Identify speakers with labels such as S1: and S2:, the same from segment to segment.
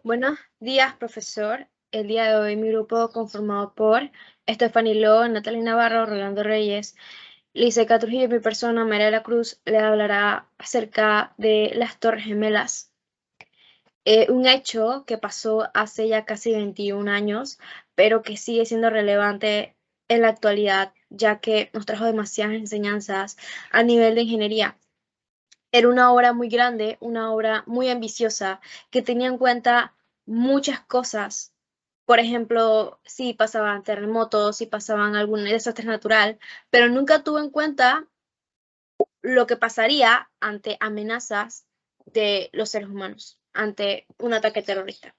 S1: Buenos días, profesor. El día de hoy mi grupo conformado por Stephanie Lo, Natalia Navarro, Rolando Reyes, Liceca Trujillo y mi persona, María de la Cruz, le hablará acerca de las Torres Gemelas. Un hecho que pasó hace ya casi 21 años, pero que sigue siendo relevante en la actualidad, ya que nos trajo demasiadas enseñanzas a nivel de ingeniería. Era una obra muy grande, una obra muy ambiciosa, que tenía en cuenta muchas cosas. Por ejemplo, si pasaban terremotos, si pasaban algún desastre natural, pero nunca tuvo en cuenta lo que pasaría ante amenazas de los seres humanos, ante un ataque terrorista.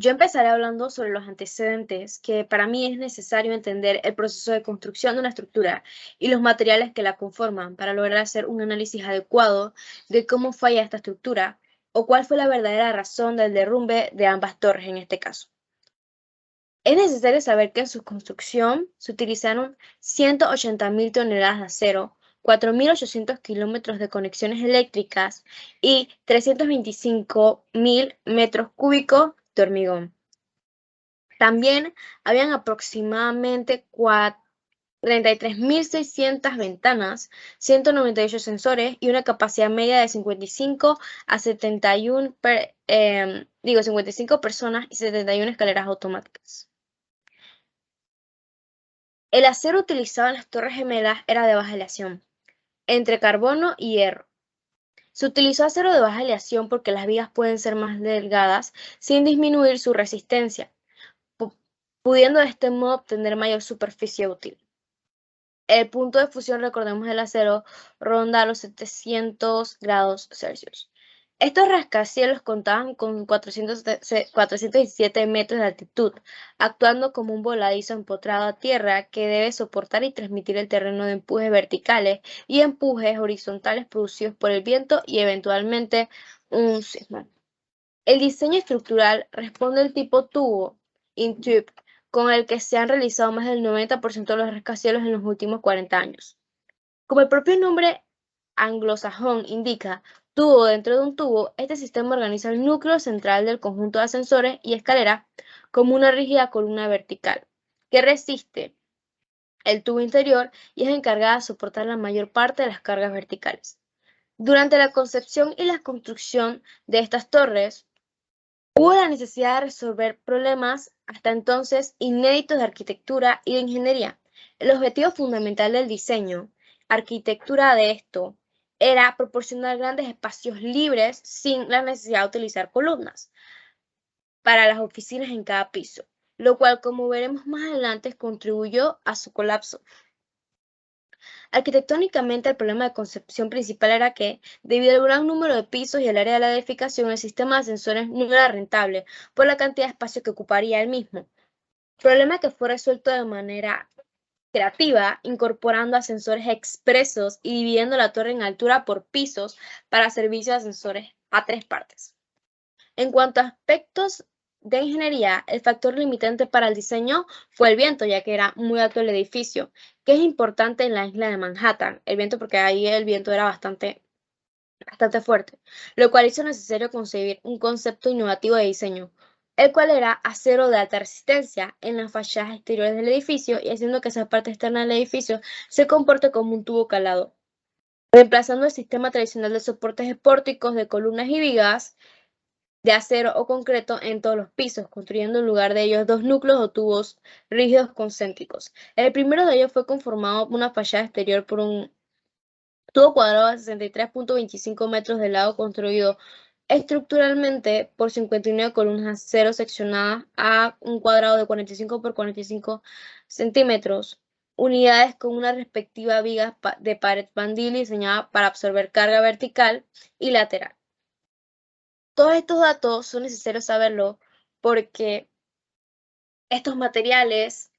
S1: Yo empezaré hablando sobre los antecedentes, que para mí es necesario entender el proceso de construcción de una estructura y los materiales que la conforman para lograr hacer un análisis adecuado de cómo falla esta estructura o cuál fue la verdadera razón del derrumbe de ambas torres en este caso. Es necesario saber que en su construcción se utilizaron 180.000 toneladas de acero, 4.800 kilómetros de conexiones eléctricas y 325.000 metros cúbicos de hormigón. También habían aproximadamente 33.600 ventanas, 198 sensores y una capacidad media de 55 a 71 55 personas y 71 escaleras automáticas. El acero utilizado en las Torres Gemelas era de baja aleación, entre carbono y hierro. Se utilizó acero de baja aleación porque las vigas pueden ser más delgadas sin disminuir su resistencia, pudiendo de este modo obtener mayor superficie útil. El punto de fusión, recordemos, del acero ronda los 700 grados Celsius. Estos rascacielos contaban con 417 metros de altitud, actuando como un voladizo empotrado a tierra que debe soportar y transmitir el terreno de empujes verticales y empujes horizontales producidos por el viento y eventualmente un sismo. El diseño estructural responde al tipo tubo, in-tube, con el que se han realizado más del 90% de los rascacielos en los últimos 40 años. Como el propio nombre anglosajón indica, tubo dentro de un tubo, este sistema organiza el núcleo central del conjunto de ascensores y escaleras como una rígida columna vertical, que resiste el tubo interior y es encargada de soportar la mayor parte de las cargas verticales. Durante la concepción y la construcción de estas torres, hubo la necesidad de resolver problemas hasta entonces inéditos de arquitectura y de ingeniería. El objetivo fundamental del diseño, arquitectura de esto, era proporcionar grandes espacios libres sin la necesidad de utilizar columnas para las oficinas en cada piso, lo cual, como veremos más adelante, contribuyó a su colapso. Arquitectónicamente, el problema de concepción principal era que, debido al gran número de pisos y el área de la edificación, el sistema de ascensores no era rentable por la cantidad de espacio que ocuparía el mismo. Problema que fue resuelto de manera creativa, incorporando ascensores expresos y dividiendo la torre en altura por pisos para servicio de ascensores a 3 partes. En cuanto a aspectos de ingeniería, el factor limitante para el diseño fue el viento, ya que era muy alto el edificio, que es importante en la isla de Manhattan, el viento porque ahí el viento era bastante fuerte, lo cual hizo necesario concebir un concepto innovativo de diseño, el cual era acero de alta resistencia en las fachadas exteriores del edificio y haciendo que esa parte externa del edificio se comporte como un tubo calado, reemplazando el sistema tradicional de soportes pórticos de columnas y vigas de acero o concreto en todos los pisos, construyendo en lugar de ellos dos núcleos o tubos rígidos concéntricos. El primero de ellos fue conformado por una fachada exterior por un tubo cuadrado de 63.25 metros de lado construido estructuralmente por 59 columnas de acero seccionadas a un cuadrado de 45 por 45 centímetros, unidades con una respectiva viga de pared bandil diseñada para absorber carga vertical y lateral. Todos estos datos son necesarios saberlo porque estos materiales,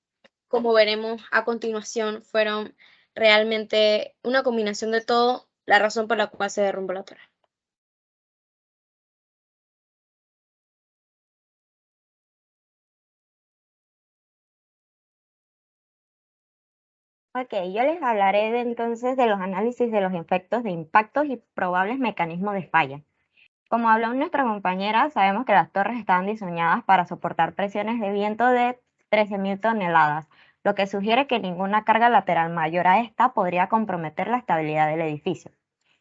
S1: como veremos a continuación, fueron realmente una combinación de todo, la razón por la cual se derrumbó la torre.
S2: Ok, yo les hablaré entonces de los análisis de los efectos de impactos y probables mecanismos de falla. Como habló nuestra compañera, sabemos que las torres estaban diseñadas para soportar presiones de viento de 13.000 toneladas, lo que sugiere que ninguna carga lateral mayor a esta podría comprometer la estabilidad del edificio.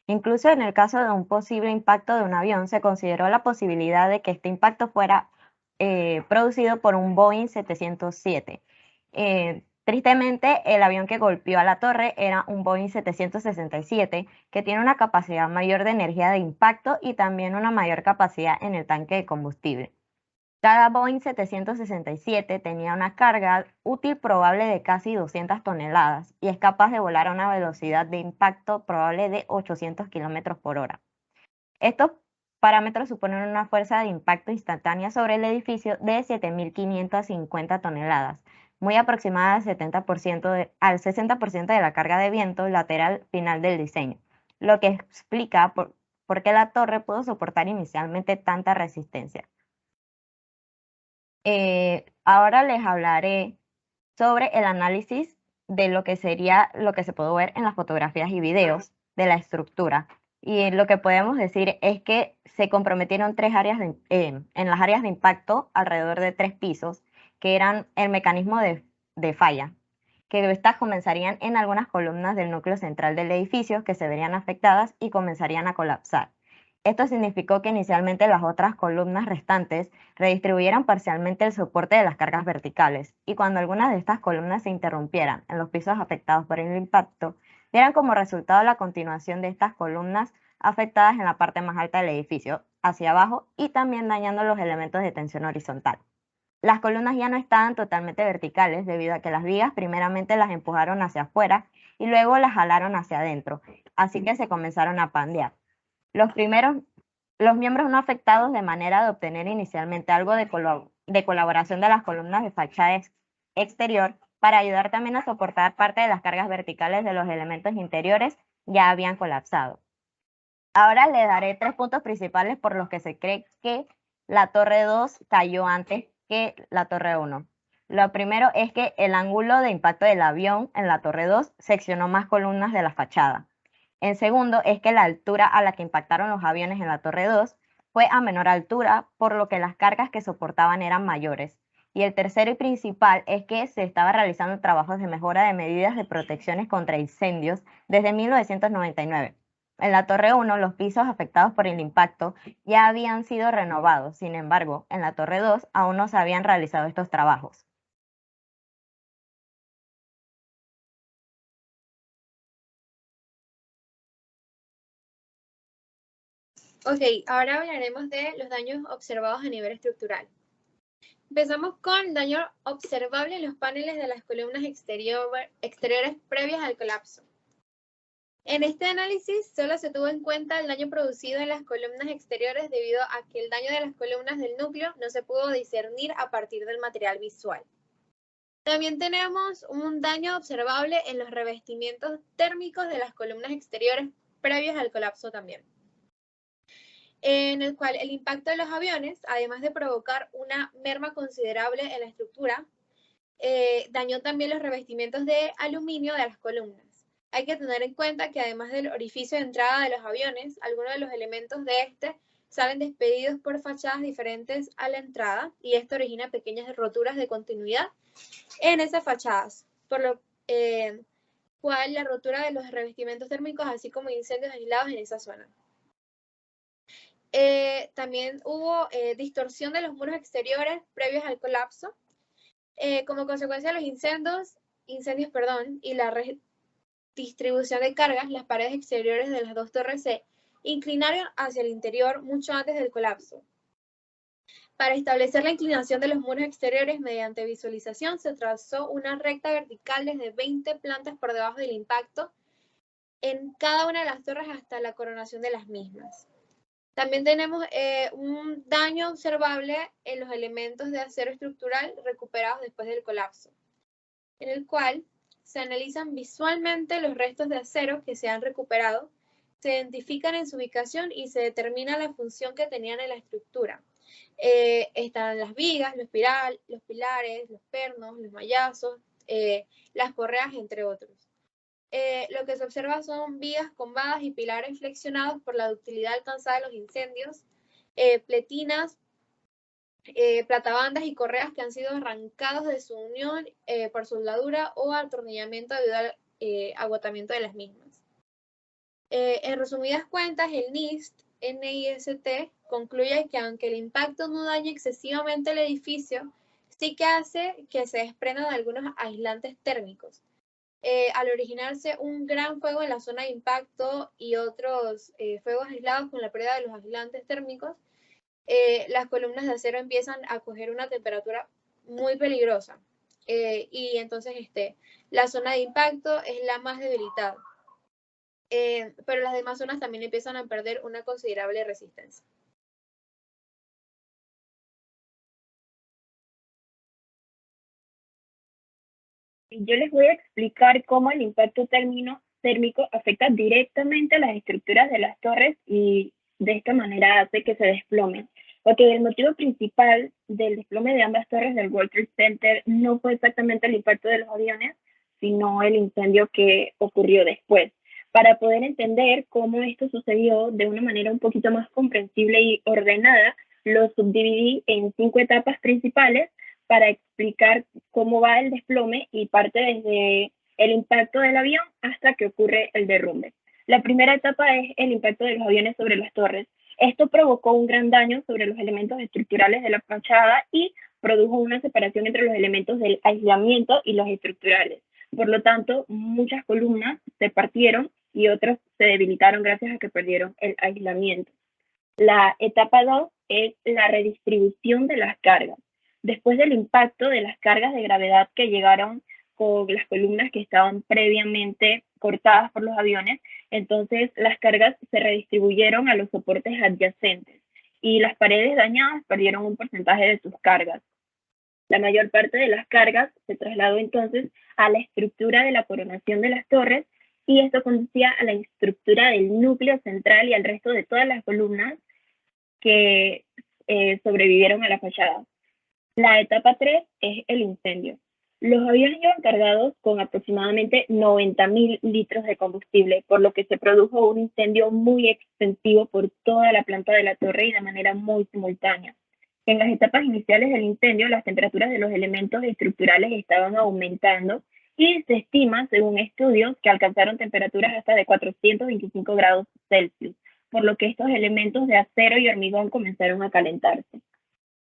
S2: Incluso en el caso de un posible impacto de un avión, se consideró la posibilidad de que este impacto fuera producido por un Boeing 707. Tristemente, el avión que golpeó a la torre era un Boeing 767, que tiene una capacidad mayor de energía de impacto y también una mayor capacidad en el tanque de combustible. Cada Boeing 767 tenía una carga útil probable de casi 200 toneladas y es capaz de volar a una velocidad de impacto probable de 800 kilómetros por hora. Estos parámetros suponen una fuerza de impacto instantánea sobre el edificio de 7.550 toneladas, muy aproximada al 60% de la carga de viento lateral final del diseño, lo que explica por qué la torre pudo soportar inicialmente tanta resistencia. Ahora les hablaré sobre el análisis de lo que sería lo que se puede ver en las fotografías y videos de la estructura. Y lo que podemos decir es que se comprometieron en las áreas de impacto alrededor de 3 pisos, que eran el mecanismo de falla, que estas comenzarían en algunas columnas del núcleo central del edificio que se verían afectadas y comenzarían a colapsar. Esto significó que inicialmente las otras columnas restantes redistribuyeran parcialmente el soporte de las cargas verticales, y cuando algunas de estas columnas se interrumpieran en los pisos afectados por el impacto, dieran como resultado la continuación de estas columnas afectadas en la parte más alta del edificio, hacia abajo, y también dañando los elementos de tensión horizontal. Las columnas ya no estaban totalmente verticales debido a que las vigas primeramente las empujaron hacia afuera y luego las jalaron hacia adentro, así que se comenzaron a pandear. Los miembros no afectados de manera de obtener inicialmente algo de colaboración de las columnas de fachada exterior para ayudar también a soportar parte de las cargas verticales de los elementos interiores ya habían colapsado. Ahora le daré 3 puntos principales por los que se cree que la torre 2 cayó antes que la torre 1. Lo primero es que el ángulo de impacto del avión en la torre 2 seccionó más columnas de la fachada. En segundo, es que la altura a la que impactaron los aviones en la Torre 2 fue a menor altura, por lo que las cargas que soportaban eran mayores. Y el tercero y principal es que se estaba realizando trabajos de mejora de medidas de protecciones contra incendios desde 1999. En la Torre 1, los pisos afectados por el impacto ya habían sido renovados. Sin embargo, en la Torre 2 aún no se habían realizado estos trabajos.
S1: Ok, ahora hablaremos de los daños observados a nivel estructural. Empezamos con daño observable en los paneles de las columnas exteriores previas al colapso. En este análisis solo se tuvo en cuenta el daño producido en las columnas exteriores debido a que el daño de las columnas del núcleo no se pudo discernir a partir del material visual. También tenemos un daño observable en los revestimientos térmicos de las columnas exteriores previas al colapso también, en el cual el impacto de los aviones, además de provocar una merma considerable en la estructura, dañó también los revestimientos de aluminio de las columnas. Hay que tener en cuenta que además del orificio de entrada de los aviones, algunos de los elementos de este salen despedidos por fachadas diferentes a la entrada y esto origina pequeñas roturas de continuidad en esas fachadas, por lo cual la rotura de los revestimientos térmicos, así como incendios aislados en esa zona. También hubo distorsión de los muros exteriores previos al colapso. Como consecuencia de los incendios y la redistribución de cargas, las paredes exteriores de las dos torres se inclinaron hacia el interior mucho antes del colapso. Para establecer la inclinación de los muros exteriores mediante visualización, se trazó una recta vertical desde 20 plantas por debajo del impacto en cada una de las torres hasta la coronación de las mismas. También tenemos un daño observable en los elementos de acero estructural recuperados después del colapso, en el cual se analizan visualmente los restos de acero que se han recuperado, se identifican en su ubicación y se determina la función que tenían en la estructura. Están las vigas, los pilares, los pernos, los mallazos, las correas, entre otros. Lo que se observa son vigas combadas y pilares flexionados por la ductilidad alcanzada en los incendios, pletinas, platabandas y correas que han sido arrancados de su unión por soldadura o atornillamiento debido al agotamiento de las mismas. En resumidas cuentas, el NIST concluye que aunque el impacto no daña excesivamente el edificio, sí que hace que se desprendan algunos aislantes térmicos. Al originarse un gran fuego en la zona de impacto y otros fuegos aislados con la pérdida de los aislantes térmicos, las columnas de acero empiezan a coger una temperatura muy peligrosa. Y entonces la zona de impacto es la más debilitada. Pero las demás zonas también empiezan a perder una considerable resistencia.
S3: Yo les voy a explicar cómo el impacto térmico afecta directamente a las estructuras de las torres y de esta manera hace que se desplomen. Porque el motivo principal del desplome de ambas torres del World Trade Center no fue exactamente el impacto de los aviones, sino el incendio que ocurrió después. Para poder entender cómo esto sucedió de una manera un poquito más comprensible y ordenada, lo subdividí en 5 etapas principales para explicar cómo va el desplome y parte desde el impacto del avión hasta que ocurre el derrumbe. La primera etapa es el impacto de los aviones sobre las torres. Esto provocó un gran daño sobre los elementos estructurales de la fachada y produjo una separación entre los elementos del aislamiento y los estructurales. Por lo tanto, muchas columnas se partieron y otras se debilitaron gracias a que perdieron el aislamiento. La etapa 2 es la redistribución de las cargas. Después del impacto de las cargas de gravedad que llegaron con las columnas que estaban previamente cortadas por los aviones, entonces las cargas se redistribuyeron a los soportes adyacentes y las paredes dañadas perdieron un porcentaje de sus cargas. La mayor parte de las cargas se trasladó entonces a la estructura de la coronación de las torres y esto conducía a la estructura del núcleo central y al resto de todas las columnas que sobrevivieron a la fachada. La etapa 3 es el incendio. Los aviones iban cargados con aproximadamente 90.000 litros de combustible, por lo que se produjo un incendio muy extensivo por toda la planta de la torre y de manera muy simultánea. En las etapas iniciales del incendio, las temperaturas de los elementos estructurales estaban aumentando y se estima, según estudios, que alcanzaron temperaturas hasta de 425 grados Celsius, por lo que estos elementos de acero y hormigón comenzaron a calentarse.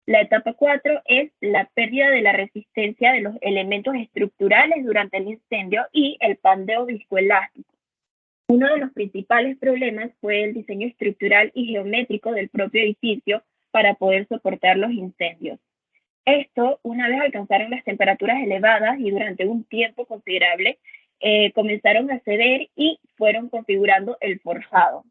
S3: La etapa 4 es la pérdida de la resistencia de los elementos estructurales durante el incendio y el pandeo viscoelástico. Uno de los principales problemas fue el diseño estructural y geométrico del propio edificio para poder soportar los incendios. Esto, una vez alcanzaron las temperaturas elevadas y durante un tiempo considerable, comenzaron a ceder y fueron configurando el forjado.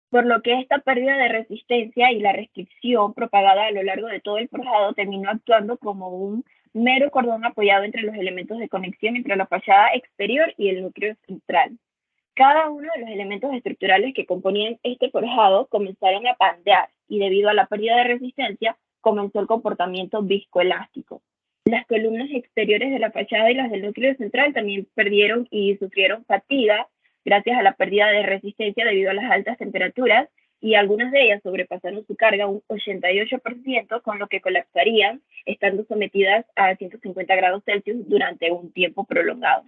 S3: Por lo que esta pérdida de resistencia y la restricción propagada a lo largo de todo el forjado terminó actuando como un mero cordón apoyado entre los elementos de conexión entre la fachada exterior y el núcleo central. Cada uno de los elementos estructurales que componían este forjado comenzaron a pandear y debido a la pérdida de resistencia comenzó el comportamiento viscoelástico. Las columnas exteriores de la fachada y las del núcleo central también perdieron y sufrieron fatiga gracias a la pérdida de resistencia debido a las altas temperaturas y algunas de ellas sobrepasaron su carga un 88%, con lo que colapsarían estando sometidas a 150 grados Celsius durante un tiempo prolongado.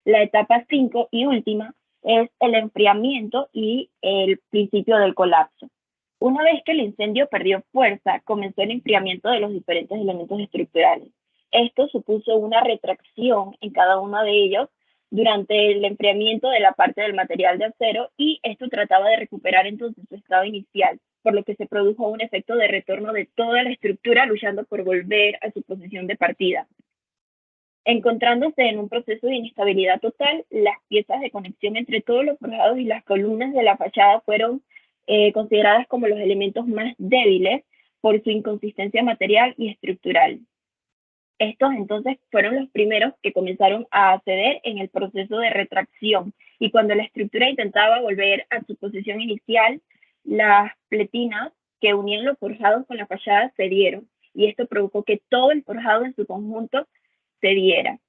S3: La etapa 5 y última es el enfriamiento y el principio del colapso. Una vez que el incendio perdió fuerza, comenzó el enfriamiento de los diferentes elementos estructurales. Esto supuso una retracción en cada uno de ellos durante el enfriamiento de la parte del material de acero y esto trataba de recuperar entonces su estado inicial, por lo que se produjo un efecto de retorno de toda la estructura luchando por volver a su posición de partida. Encontrándose en un proceso de inestabilidad total, las piezas de conexión entre todos los forjados y las columnas de la fachada fueron consideradas como los elementos más débiles por su inconsistencia material y estructural. Estos entonces fueron los primeros que comenzaron a ceder en el proceso de retracción y cuando la estructura intentaba volver a su posición inicial, las pletinas que unían los forjados con la fachada cedieron y esto provocó que todo el forjado en su conjunto cediera.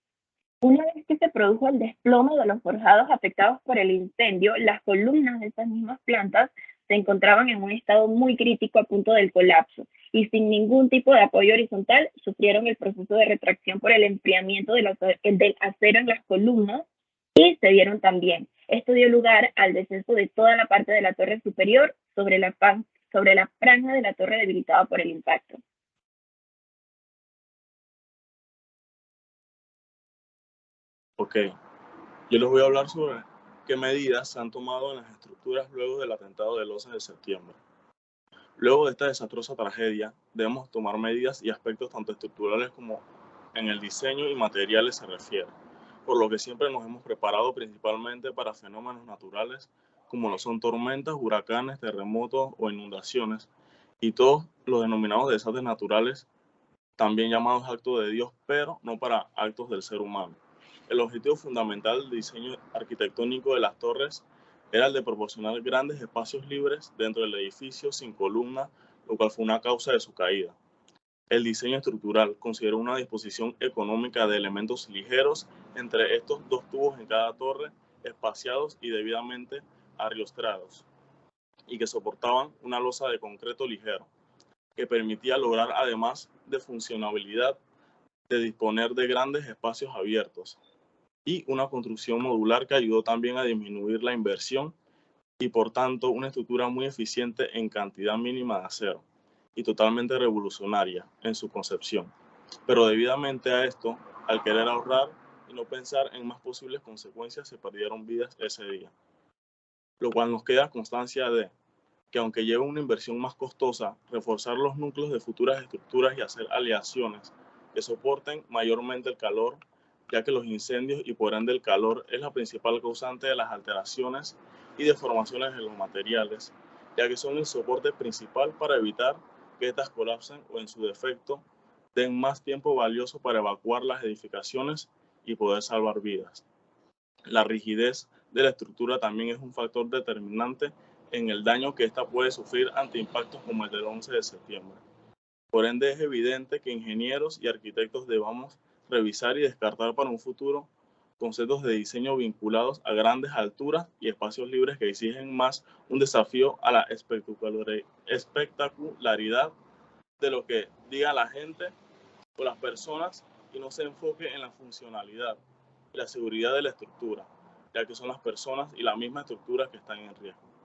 S3: Una vez que se produjo el desplome de los forjados afectados por el incendio, las columnas de estas mismas plantas se encontraban en un estado muy crítico a punto del colapso y sin ningún tipo de apoyo horizontal sufrieron el proceso de retracción por el enfriamiento del acero en las columnas y se dieron también. Esto dio lugar al descenso de toda la parte de la torre superior sobre la franja de la torre debilitada por el impacto.
S4: Ok, yo les voy a hablar sobre qué medidas se han tomado en las estructuras luego del atentado del 11 de septiembre. Luego de esta desastrosa tragedia, debemos tomar medidas y aspectos tanto estructurales como en el diseño y materiales se refiere, por lo que siempre nos hemos preparado principalmente para fenómenos naturales como lo son tormentas, huracanes, terremotos o inundaciones, y todos los denominados desastres naturales, también llamados actos de Dios, pero no para actos del ser humano. El objetivo fundamental del diseño arquitectónico de las torres era el de proporcionar grandes espacios libres dentro del edificio sin columna, lo cual fue una causa de su caída. El diseño estructural consideró una disposición económica de elementos ligeros entre estos dos tubos en cada torre, espaciados y debidamente arriostrados, y que soportaban una losa de concreto ligero, que permitía lograr, además de funcionabilidad, de disponer de grandes espacios abiertos, y una construcción modular que ayudó también a disminuir la inversión y por tanto una estructura muy eficiente en cantidad mínima de acero y totalmente revolucionaria en su concepción. Pero debidamente a esto, al querer ahorrar y no pensar en más posibles consecuencias, se perdieron vidas ese día. Lo cual nos queda constancia de que aunque lleve una inversión más costosa, reforzar los núcleos de futuras estructuras y hacer aleaciones que soporten mayormente el calor, ya que los incendios y por ende el calor es la principal causante de las alteraciones y deformaciones en los materiales, ya que son el soporte principal para evitar que éstas colapsen o en su defecto den más tiempo valioso para evacuar las edificaciones y poder salvar vidas. La rigidez de la estructura también es un factor determinante en el daño que ésta puede sufrir ante impactos como el del 11 de septiembre. Por ende, es evidente que ingenieros y arquitectos debamos revisar y descartar para un futuro conceptos de diseño vinculados a grandes alturas y espacios libres que exigen más un desafío a la espectacularidad de lo que diga la gente o las personas y no se enfoque en la funcionalidad y la seguridad de la estructura, ya que son las personas y la misma estructura que están en riesgo.